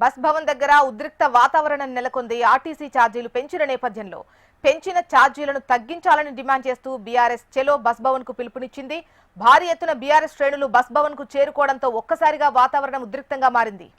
Bus Bhavan దగ్గర ఉద్రిక్త వాతావరణం నెలకొంది. ఆర్టీసీ ఛార్జీలు పెంచిన నేపథ్యంలో పెంచిన ఛార్జీలను తగ్గించాలని డిమాండ్ చేస్తూ బీఆర్ఎస్ చెలో బస్ భవన్ కు పిలుపునిచ్చింది. భారీ ఎత్తున బీఆర్ఎస్ శ్రేణులు బస్ భవన్ కు చేరుకోవడంతో ఒక్కసారిగా వాతావరణం ఉద్రిక్తంగా మారింది.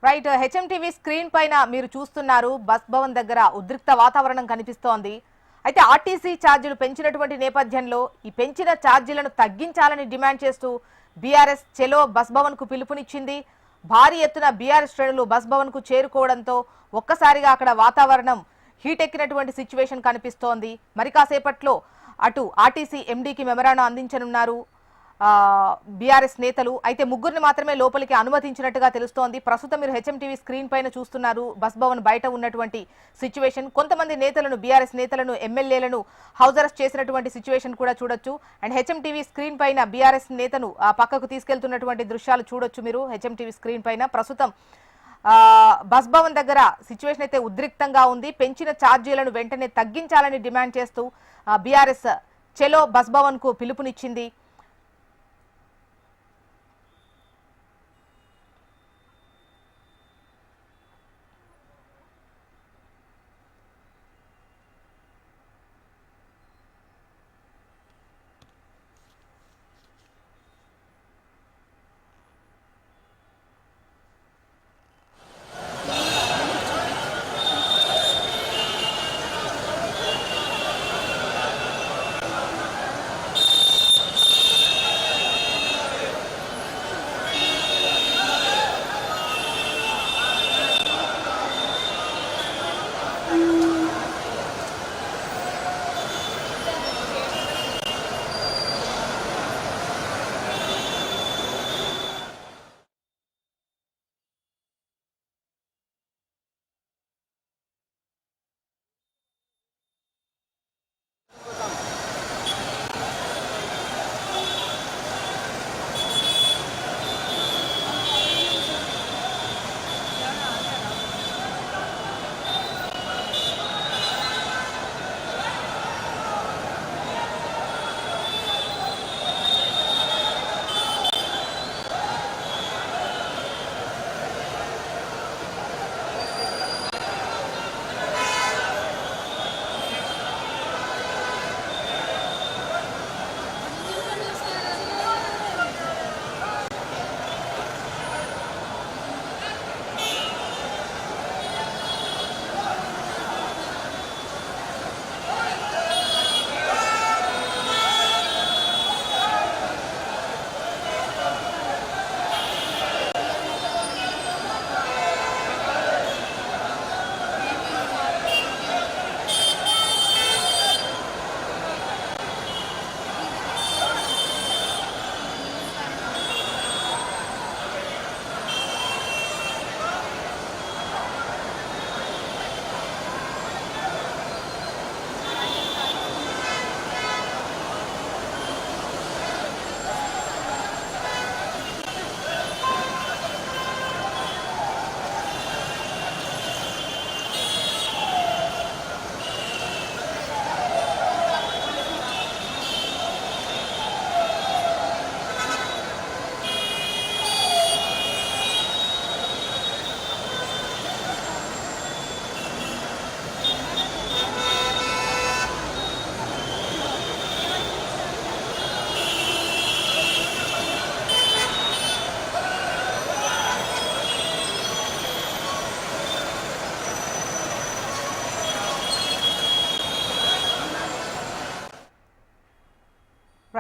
రైట్, హెచ్ఎంటీవీ స్క్రీన్ పైన మీరు చూస్తున్నారు. బస్ భవన్ దగ్గర ఉద్రిక్త వాతావరణం కనిపిస్తోంది. అయితే ఆర్టీసీ ఛార్జీలు పెంచినటువంటి నేపథ్యంలో ఈ పెంచిన ఛార్జీలను తగ్గించాలని డిమాండ్ చేస్తూ బీఆర్ఎస్ చెలో బస్ భవన్ కు పిలుపునిచ్చింది. భారీ ఎత్తున బీఆర్ఎస్ శ్రేణులు బస్ భవన్ కు చేరుకోవడంతో ఒక్కసారిగా అక్కడ వాతావరణం హీట్ ఎక్కినటువంటి సిచ్యువేషన్ కనిపిస్తోంది. మరి కాసేపట్లో అటు ఆర్టీసీ ఎండీకి మెమరాండం అందించనున్నారు బీఆర్ఎస్ నేతలు. అయితే ముగ్గురిని మాత్రమే లోపలికి అనుమతించినట్టుగా తెలుస్తోంది. ప్రస్తుతం మీరు హెచ్ఎంటీవీ స్క్రీన్ పైన చూస్తున్నారు బస్ భవన్ బయట ఉన్నటువంటి సిచ్యువేషన్. కొంతమంది నేతలను, బీఆర్ఎస్ నేతలను, ఎమ్మెల్యేలను హౌస్ అరెస్ట్ చేసినటువంటి సిచ్యువేషన్ కూడా చూడొచ్చు. అండ్ హెచ్ఎంటీవీ స్క్రీన్ పైన బీఆర్ఎస్ నేతను పక్కకు తీసుకెళ్తున్నటువంటి దృశ్యాలు చూడొచ్చు మీరు హెచ్ఎంటీవీ స్క్రీన్ పైన. ప్రస్తుతం బస్ భవన్ దగ్గర సిచ్యువేషన్ అయితే ఉద్రిక్తంగా ఉంది. పెంచిన ఛార్జీలను వెంటనే తగ్గించాలని డిమాండ్ చేస్తూ బీఆర్ఎస్ చెలో బస్ భవన్ కు పిలుపునిచ్చింది.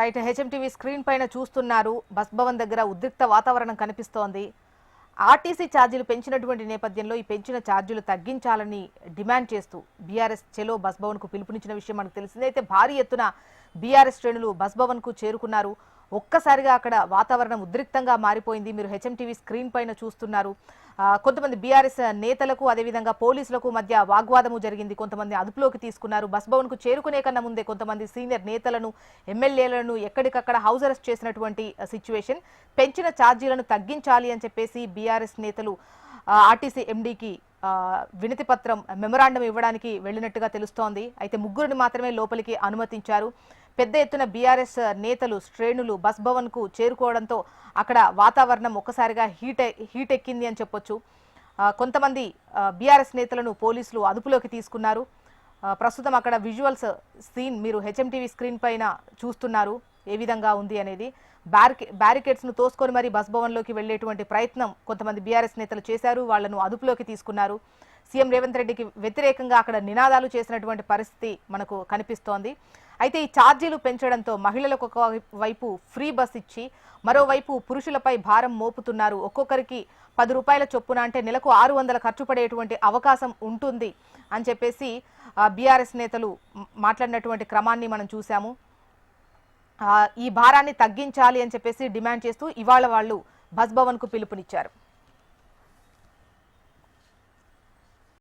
రైట్, హెచ్ఎంటీవీ స్క్రీన్ పైన చూస్తున్నారు. బస్ భవన్ దగ్గర ఉద్రిక్త వాతావరణం కనిపిస్తోంది. ఆర్టీసీ ఛార్జీలు పెంచినటువంటి నేపథ్యంలో ఈ పెంచిన ఛార్జీలు తగ్గించాలని డిమాండ్ చేస్తూ బీఆర్ఎస్ చెలో బస్ భవన్ కు పిలుపునిచ్చిన విషయం మనకు తెలిసిందే. అయితే భారీ ఎత్తున బీఆర్ఎస్ శ్రేణులు బస్ భవన్ కు చేరుకున్నారు. ఒక్కసారిగా అక్కడ వాతావరణం ఉద్రిక్తంగా మారిపోయింది. మీరు హెచ్ఎంటీవీ స్క్రీన్ పైన చూస్తున్నారు. కొంతమంది బీఆర్ఎస్ నేతలకు అదేవిధంగా పోలీసులకు మధ్య వాగ్వాదము జరిగింది. కొంతమంది అదుపులోకి తీసుకున్నారు. బస్ భవన్ కు చేరుకునే కన్నా ముందే కొంతమంది సీనియర్ నేతలను, ఎమ్మెల్యేలను ఎక్కడికక్కడ హౌస్ అరెస్ట్ చేసినటువంటి సిచ్యువేషన్. పెంచిన ఛార్జీలను తగ్గించాలి అని చెప్పేసి బీఆర్ఎస్ నేతలు ఆర్టీసీ ఎండీకి వినతి పత్రం, మెమొరాండం ఇవ్వడానికి వెళ్లినట్టుగా తెలుస్తోంది. అయితే ముగ్గురిని మాత్రమే లోపలికి అనుమతించారు. పెద్ద ఎత్తున బీఆర్ఎస్ నేతలు, శ్రేణులు బస్ భవన్ కు చేరుకోవడంతో అక్కడ వాతావరణం ఒక్కసారిగా హీట్ ఎక్కింది అని చెప్పొచ్చు. కొంతమంది బీఆర్ఎస్ నేతలను పోలీసులు అదుపులోకి తీసుకున్నారు. ప్రస్తుతం అక్కడ విజువల్స్ సీన్ మీరు హెచ్ఎంటీవీ స్క్రీన్ పైన చూస్తున్నారు ఏ విధంగా ఉంది అనేది. బ్యారికేడ్స్ ను తోసుకొని మరి బస్ భవన్ లోకి వెళ్లేటువంటి ప్రయత్నం కొంతమంది బీఆర్ఎస్ నేతలు చేశారు. వాళ్లను అదుపులోకి తీసుకున్నారు. సీఎం రేవంత్ రెడ్డికి వ్యతిరేకంగా అక్కడ నినాదాలు చేసినటువంటి పరిస్థితి మనకు కనిపిస్తోంది. అయితే ఈ ఛార్జీలు పెంచడంతో మహిళలకు ఒక వైపు ఫ్రీ బస్ ఇచ్చి మరోవైపు పురుషులపై భారం మోపుతున్నారు. ఒక్కొక్కరికి 10 రూపాయల చొప్పున, అంటే నెలకు 600 ఖర్చు పడేటువంటి అవకాశం ఉంటుంది అని చెప్పేసి బీఆర్ఎస్ నేతలు మాట్లాడినటువంటి క్రమాన్ని మనం చూసాము. ఈ భారాన్ని తగ్గించాలి అని చెప్పేసి డిమాండ్ చేస్తూ ఇవాళ వాళ్ళు బస్ భవన్ కు పిలుపునిచ్చారు.